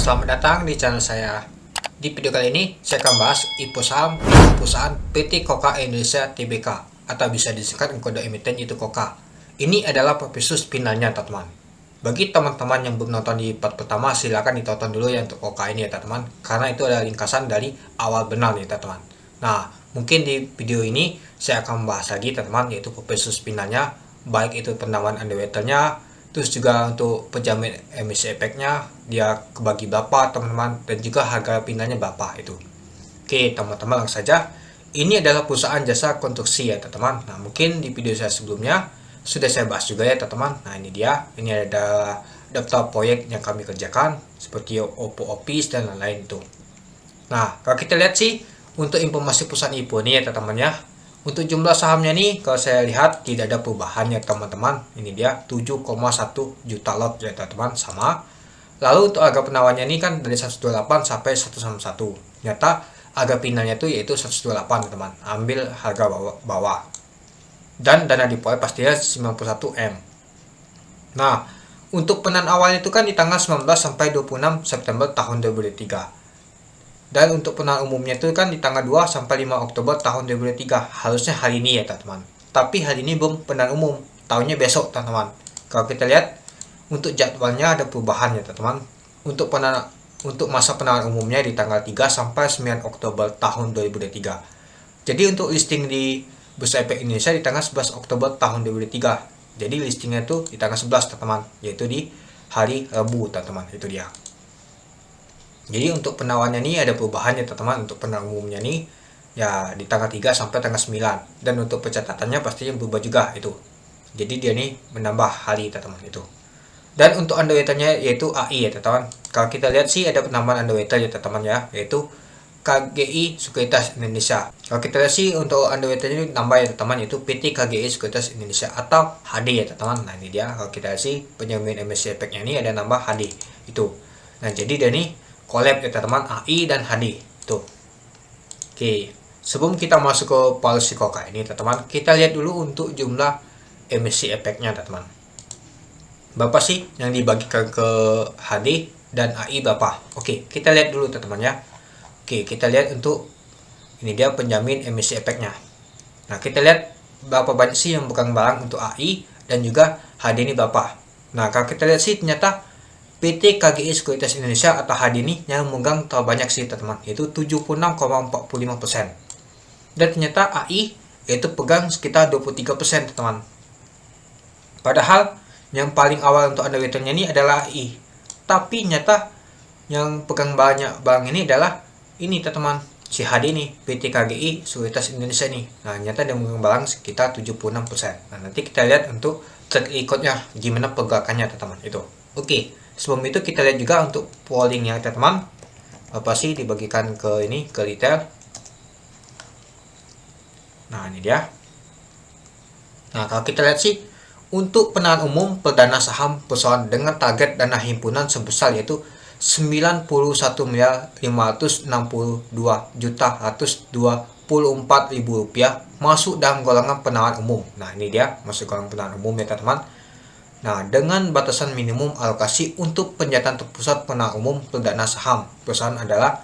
Selamat datang di channel saya. Di video kali ini saya akan bahas info saham perusahaan PT Koka Indonesia Tbk atau bisa disingkat kode emiten itu Koka. Ini adalah prospek finalnya teman-teman. Bagi teman-teman yang belum nonton di part pertama, silakan ditonton dulu ya untuk Koka ini ya teman-teman, karena itu adalah ringkasan dari awal benar nih teman-teman. Nah, mungkin di video ini saya akan membahas lagi teman-teman, yaitu prospek finalnya, baik itu penambahan underwaternya, terus juga untuk penjamin emisi efeknya dia kebagi berapa teman-teman, dan juga harga pinanya berapa itu. Oke teman-teman, langsung saja. Ini adalah perusahaan jasa konstruksi ya teman-teman. Nah, mungkin di video saya sebelumnya sudah saya bahas juga ya teman-teman. Nah, ini dia, ini ada daftar proyek yang kami kerjakan seperti Oppo Office dan lain-lain itu. Nah, kalau kita lihat sih untuk informasi perusahaan IPO ini ya teman-teman ya, untuk jumlah sahamnya nih, kalau saya lihat tidak ada perubahan ya teman-teman. Ini dia 7,1 juta lot ya teman-teman, sama. Lalu untuk harga penawarnya ini kan dari 128 sampai 191. Ternyata harga finalnya itu yaitu 128 teman-teman. Ambil harga bawah. Dan dana deploy pastinya 91 M. Nah, untuk penan awalnya itu kan di tanggal 19 sampai 26 September tahun 2023. Dan untuk penawaran umumnya itu kan di tanggal 2 sampai 5 Oktober tahun 2023. Harusnya hari ini ya teman-teman. Tapi hari ini belum penawaran umum. Tahunnya besok teman-teman. Kalau kita lihat untuk jadwalnya ada perubahan ya teman-teman. Untuk masa penawaran umumnya di tanggal 3 sampai 9 Oktober tahun 2023. Jadi untuk listing di Bursa Efek Indonesia di tanggal 11 Oktober tahun 2023. Jadi listingnya itu di tanggal 11 teman-teman, yaitu di hari Rabu teman-teman. Itu dia. Jadi untuk penawarannya ini ada perubahan ya teman-teman. Untuk penawaran umumnya nih ya di tanggal 3 sampai tanggal 9. Dan untuk pencatatannya pastinya berubah juga itu. Jadi dia nih menambah hari teman-teman itu. Dan untuk underwaternya yaitu AI ya teman-teman. Kalau kita lihat sih ada penambahan underwater ya teman-teman ya, yaitu KGI Sekuritas Indonesia. Kalau kita lihat sih untuk underwaternya ini tambah ya teman-teman, yaitu PT KGI Sekuritas Indonesia atau HD ya teman-teman. Nah, ini dia. Kalau kita lihat sih penjamin emisi efeknya ini ada nambah HD itu. Nah, jadi dia nih collab ya teman-teman, AI dan HD tuh. Oke, sebelum kita masuk ke policy Koka ini teman-teman, kita lihat dulu untuk jumlah emisi efeknya teman-teman. Berapa sih yang dibagikan ke HD dan AI berapa? Oke, kita lihat dulu teman-teman ya. Oke, kita lihat untuk ini dia penjamin emisi efeknya. Nah, kita lihat berapa banyak sih yang bukan barang untuk AI dan juga HD ini berapa. Nah, kalau kita lihat sih ternyata PT KGI Sekuritas Indonesia atau HD ini yang memegang terbanyak sih teman-teman, yaitu 76,45%. Dan ternyata AI yaitu pegang sekitar 23% teman-teman. Padahal yang paling awal untuk underwaternya ini adalah AI. Tapi ternyata yang pegang banyak barang ini adalah ini teman-teman, si HD ini, PT KGI Sekuritas Indonesia ini. Nah, ternyata dia memegang barang sekitar 76%. Nah, nanti kita lihat untuk track recordnya gimana pergerakannya teman-teman itu. Oke, sebelum itu kita lihat juga untuk pollingnya teman-teman. Apa sih dibagikan ke ini, ke retail. Nah, ini dia. Nah, kalau kita lihat sih untuk penawaran umum perdana saham perusahaan dengan target dana himpunan sebesar yaitu 91.562.124.000 rupiah masuk dalam golongan penawaran umum. Nah, ini dia masuk golongan penawaran umum ya teman-teman. Nah, dengan batasan minimum alokasi untuk penjatan terpusat penawaran umum perdana saham perusahaan adalah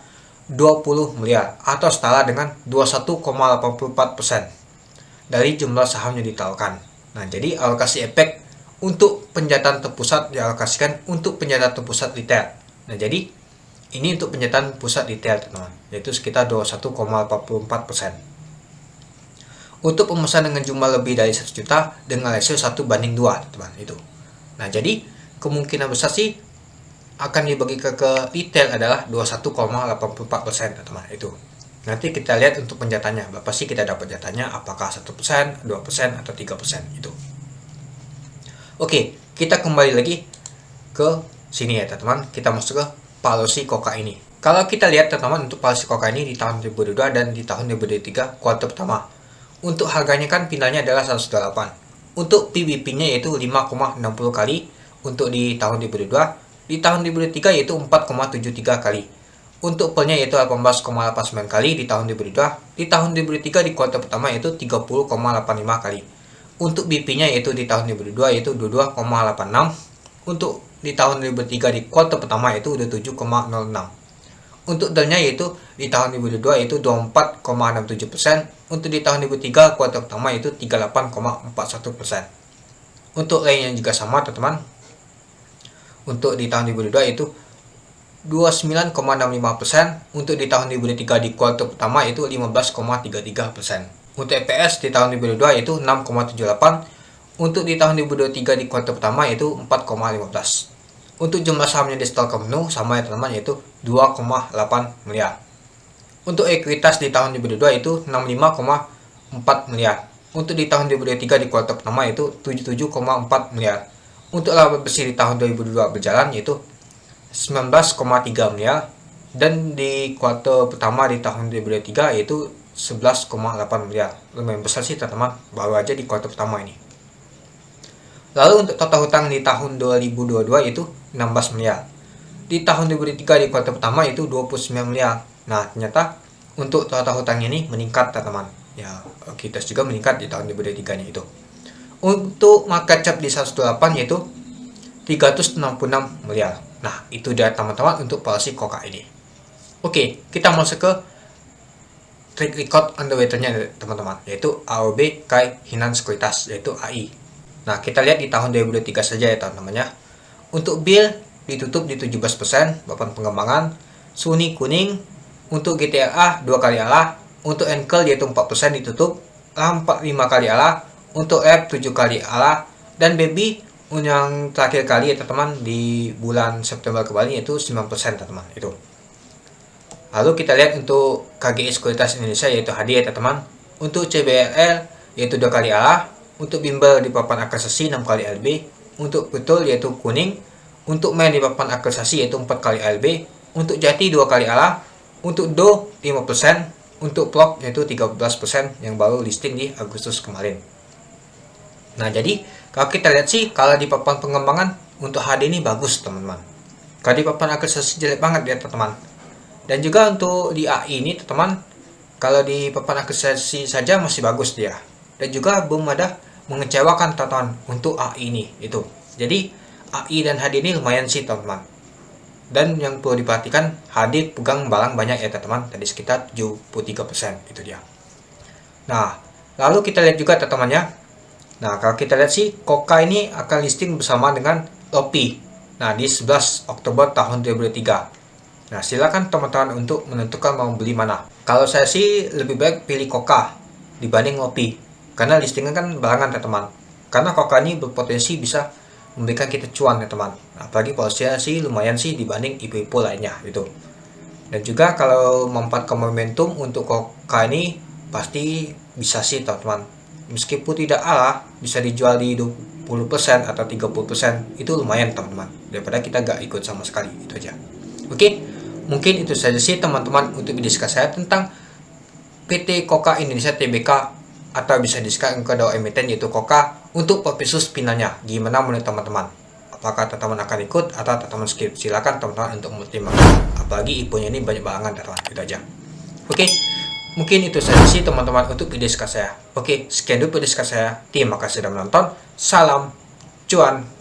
20 miliar atau setara dengan 21,84% dari jumlah saham yang ditawarkan. Nah, jadi alokasi efek untuk penjatan terpusat dialokasikan untuk penjatan terpusat retail. Nah, jadi ini untuk penjatan pusat retail teman-teman, yaitu sekitar 21,84%. Untuk pemesan dengan jumlah lebih dari 1 juta dengan rasio 1:2 teman-teman itu. Nah, jadi kemungkinan besar sih akan dibagi ke retail adalah 21,84% teman-teman itu. Nanti kita lihat untuk penjatannya, berapa sih kita dapat jatahnya, apakah 1%, 2%, atau 3% itu. Oke, kita kembali lagi ke sini ya teman-teman. Kita masuk ke policy Koka ini. Kalau kita lihat teman-teman untuk policy Koka ini di tahun 2022 dan di tahun 2023 kuartal pertama. Untuk harganya kan finalnya adalah 108. Untuk PBP-nya yaitu 5,60 kali untuk di tahun 2022. Di tahun 2023 yaitu 4,73 kali. Untuk PER-nya yaitu 18,89 kali di tahun 2022. Di tahun 2023 di kuartal pertama yaitu 30,85 kali. Untuk BP-nya yaitu di tahun 2022 yaitu 22,86. Untuk di tahun 2003 di kuartal pertama itu 27,06. Untuk delnya yaitu di tahun 2002 itu 24,67%, untuk di tahun 2003 kuartal pertama itu 38,41%. Untuk lainnya juga sama teman-teman. Untuk di tahun 2002 itu 29,65%, untuk di tahun 2003 di kuartal pertama itu 15,33%. Untuk EPS di tahun 2002 itu 6,78, untuk di tahun 2023 di kuartal pertama itu 4,15. Untuk jumlah saham yang disetorkan penuh sama ya teman-teman, yaitu 2,8 miliar. Untuk ekuitas di tahun 2002 itu 65,4 miliar. Untuk di tahun 2023 di kuartal pertama itu 77,4 miliar. Untuk laba bersih di tahun 2002 berjalan yaitu 19,3 miliar. Dan di kuartal pertama di tahun 2023 yaitu 11,8 miliar. Lumayan besar sih teman-teman, baru aja di kuartal pertama ini. Lalu untuk total hutang di tahun 2022 itu 16 miliar. Di tahun 2003 di kuartal pertama itu 29 miliar. Nah, ternyata untuk total hutang ini meningkat teman-teman. Ya, kita juga meningkat di tahun 2023 itu. Untuk market cap di 128 yaitu 366 miliar. Nah, itu dia teman-teman untuk polisi KOKA ini. Oke, kita masuk ke track record underwaternya teman-teman, yaitu AOB Kai Hinan Sekuritas, yaitu AI. Nah, kita lihat di tahun 2023 saja ya teman-teman ya. Untuk BIL ditutup di 17%, papan pengembangan. Suni kuning. Untuk GTLA 2 kali ALA. Untuk Enkel yaitu 4% ditutup. LAM 5 kali ALA. Untuk F 7 kali ALA. Dan Baby yang terakhir kali ya teman-teman di bulan September kemarin yaitu 9% teman-teman itu. Lalu kita lihat untuk KGI Sekuritas Indonesia yaitu HD ya teman-teman. Untuk CBRL yaitu 2 kali ALA. Untuk bimbel di papan akresasi 6 kali LB. Untuk betul yaitu kuning. Untuk main di papan akresasi yaitu 4 kali LB. Untuk jati 2 kali ALA. Untuk do 5%. Untuk plok yaitu 13% yang baru listing di Agustus kemarin. Nah, jadi kalau kita lihat sih, kalau di papan pengembangan untuk HD ini bagus teman-teman. Kalau di papan akresasi jelek banget ya teman-teman. Dan juga untuk di AI ini teman-teman, kalau di papan akresasi saja masih bagus dia. Dan juga belum ada mengecewakan teman-teman untuk AI ini itu. Jadi AI dan HD ini lumayan sih teman-teman. Dan yang perlu diperhatikan, HD pegang barang banyak ya teman-teman, tadi sekitar 73% itu dia. Nah, lalu kita lihat juga teman-teman ya. Nah, kalau kita lihat sih, KOKA ini akan listing bersama dengan LOPI. Nah, di 11 Oktober tahun 2023. Nah, silakan teman-teman untuk menentukan mau beli mana. Kalau saya sih lebih baik pilih KOKA dibanding LOPI. Karena listingan kan barengan teman-teman. Karena KOKA ini berpotensi bisa memberikan kita cuan ya teman. Apalagi polisinya sih lumayan sih dibanding IPO lainnya gitu. Dan juga kalau memanfaatkan momentum untuk KOKA ini pasti bisa sih teman-teman. Meskipun tidak ALA, bisa dijual di 20% atau 30%, itu lumayan teman-teman. Daripada kita gak ikut sama sekali, itu aja. Oke, mungkin itu saja sih teman-teman untuk video saya tentang PT KOKA Indonesia Tbk, atau bisa disekat ke dalam emiten yaitu KOKA untuk purpose finalnya. Gimana menurut teman-teman? Apakah teman-teman akan ikut atau teman-teman skip? Silakan teman-teman untuk mempertimbangkan. Apalagi IPO-nya ini banyak banget teman-teman, itu aja. Oke. Mungkin itu saja sih teman-teman untuk video saya. Oke, sekian dulu video saya. Terima kasih sudah menonton. Salam cuan.